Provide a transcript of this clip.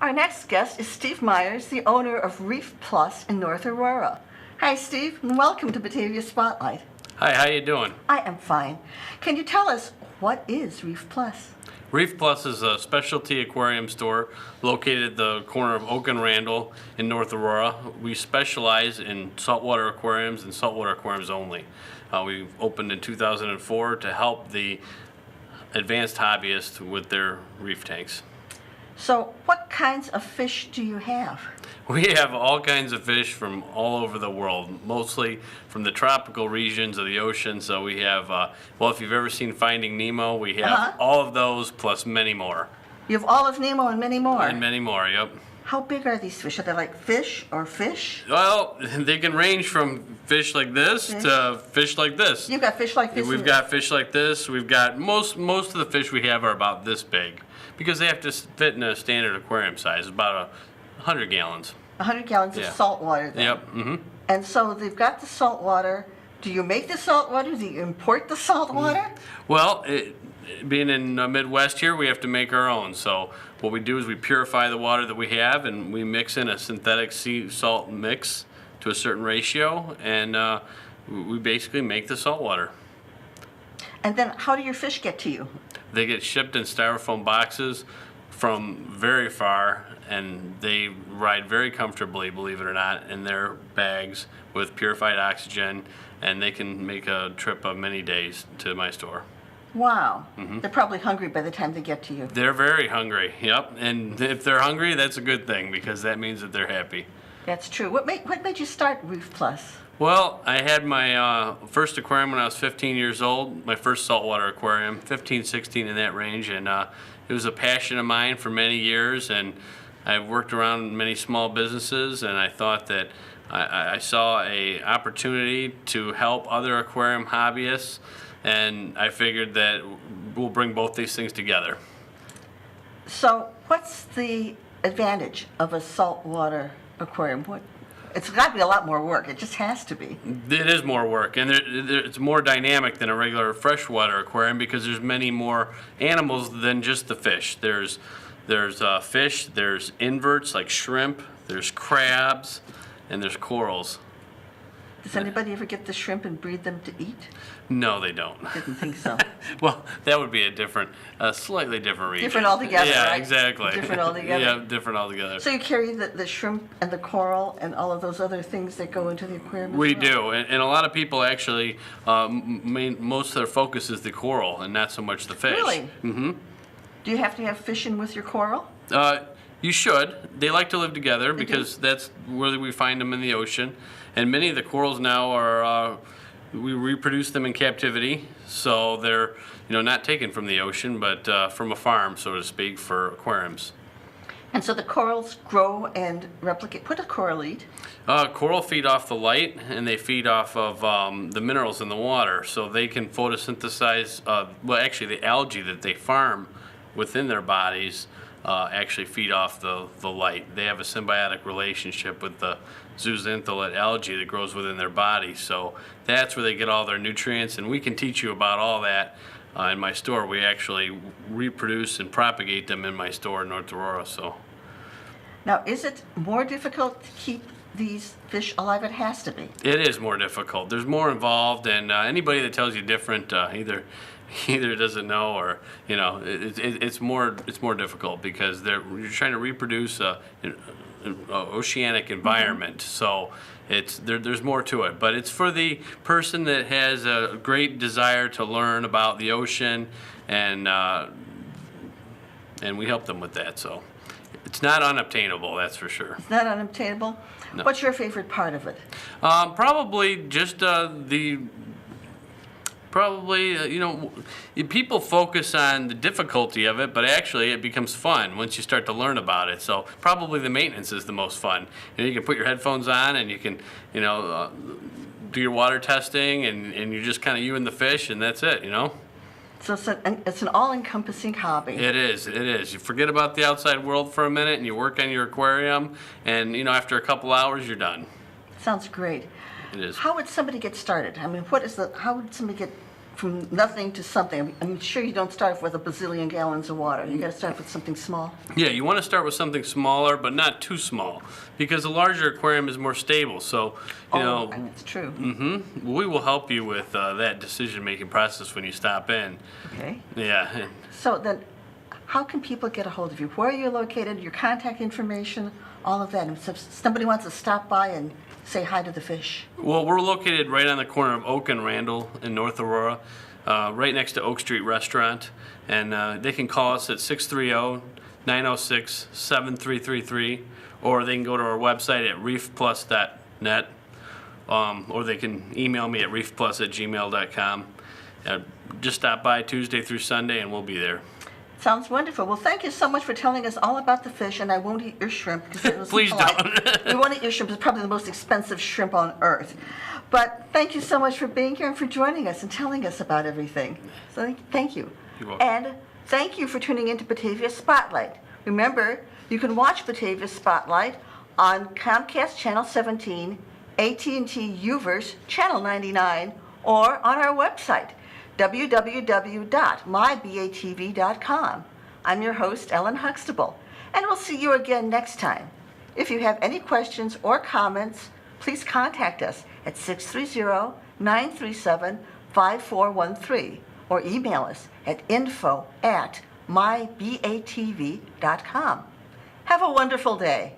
Our next guest is Steve Myers, the owner of Reef Plus in North Aurora. Hi, Steve, and welcome to Batavia Spotlight. Hi, how you doing? I am fine. Can you tell us, what is Reef Plus? Reef Plus is a specialty aquarium store located at the corner of Oak and Randall in North Aurora. We specialize in saltwater aquariums and saltwater aquariums only. We opened in 2004 to help the advanced hobbyists with their reef tanks. So, what kinds of fish do you have? We have all kinds of fish from all over the world, mostly from the tropical regions of the ocean. So we have, well, if you've ever seen Finding Nemo, we have all of those plus many more. You have all of Nemo and many more? And many more, yep. How big are these fish? Are they like fish or fish? Well, they can range from fish like this to fish like this. You've got fish like this? We've got fish like this. We've got, most of the fish we have are about this big because they have to fit in a standard aquarium size, about 100 gallons. 100 gallons of salt water then? Yep. Mm-hmm. And so they've got the salt water. Do you make the salt water? Do you import the salt water? Well, being in the Midwest here, we have to make our own. So what we do is we purify the water that we have, and we mix in a synthetic sea salt mix to a certain ratio, and we basically make the salt water. And then how do your fish get to you? They get shipped in styrofoam boxes from very far, and they ride very comfortably, believe it or not, in their bags with purified oxygen, and they can make a trip of many days to my store. Wow. Mm-hmm. They're probably hungry by the time they get to you. They're very hungry, yep. And if they're hungry, that's a good thing because that means that they're happy. That's true. What made you start Reef Plus? Well, I had my first aquarium when I was 15 years old, my first saltwater aquarium, 15, 16 in that range, and it was a passion of mine for many years, and I've worked around many small businesses, and I thought that I saw an opportunity to help other aquarium hobbyists, and I figured that we'll bring both these things together. So what's the advantage of a saltwater aquarium? It's got to be a lot more work. It just has to be. It is more work, and it's more dynamic than a regular freshwater aquarium because there's many more animals than just the fish. There's fish, there's inverts like shrimp, there's crabs, and there's corals. Does anybody ever get the shrimp and breed them to eat? No, they don't. Didn't think so. Well, that would be a slightly different region. Different altogether, yeah, right? Exactly. Different altogether. Yeah, different altogether. So you carry the shrimp and the coral and all of those other things that go into the aquarium as We well? do, and a lot of people actually, most of their focus is the coral and not so much the fish. Really? Mm-hmm. Do you have to have fish in with your coral? You should. They like to live together They because do. that's where we find them in the ocean. And many of the corals now are, we reproduce them in captivity, so they're not taken from the ocean, but from a farm, so to speak, for aquariums. And so the corals grow and replicate. What do coral eat? Coral feed off the light, and they feed off of the minerals in the water, so they can photosynthesize, well, actually the algae that they farm within their bodies actually feed off the light. They have a symbiotic relationship with the zooxanthellae algae that grows within their body, so that's where they get all their nutrients, and we can teach you about all that in my store. We actually reproduce and propagate them in my store in North Aurora. So Now, is it more difficult to keep these fish alive? It has to be. it is more difficult. There's more involved, and anybody that tells you different either doesn't know, or it's more difficult because you're trying to reproduce an oceanic environment. So there's more to it, but it's for the person that has a great desire to learn about the ocean, and we help them with that. So it's not unobtainable, that's for sure. It's not unobtainable? No. What's your favorite part of it? Probably just people focus on the difficulty of it, but actually it becomes fun once you start to learn about it. So probably the maintenance is the most fun. You can put your headphones on and you can, do your water testing, and you're just kind of you and the fish, and that's it, So it's an all-encompassing hobby. It is. You forget about the outside world for a minute, and you work on your aquarium, and after a couple hours, you're done. Sounds great. It is. How would somebody get started? I mean, how would somebody get from nothing to something? I'm sure you don't start with a bazillion gallons of water. You got to start with something small. Yeah, you want to start with something smaller, but not too small, because a larger aquarium is more stable. So, you know, and it's true. we will help you with that decision-making process when you stop in. Okay. Yeah. So then, how can people get a hold of you? Where are you located? Your contact information, all of that. And if somebody wants to stop by and say hi to the fish. Well, we're located right on the corner of Oak and Randall in North Aurora, right next to Oak Street Restaurant. And they can call us at 630-906-7333, or they can go to our website at reefplus.net, or they can email me at reefplus@gmail.com. Just stop by Tuesday through Sunday and we'll be there. Sounds wonderful. Well, thank you so much for telling us all about the fish, and I won't eat your shrimp because it was Please don't. We won't eat your shrimp. It's probably the most expensive shrimp on earth. But thank you so much for being here and for joining us and telling us about everything. So thank you. You're welcome. And thank you for tuning in to Batavia Spotlight. Remember, you can watch Batavia Spotlight on Comcast Channel 17, AT&T UVerse Channel 99, or on our website, www.mybatv.com. I'm your host, Ellen Huxtable, and we'll see you again next time. If you have any questions or comments, please contact us at 630-937-5413 or email us at info@mybatv.com. Have a wonderful day.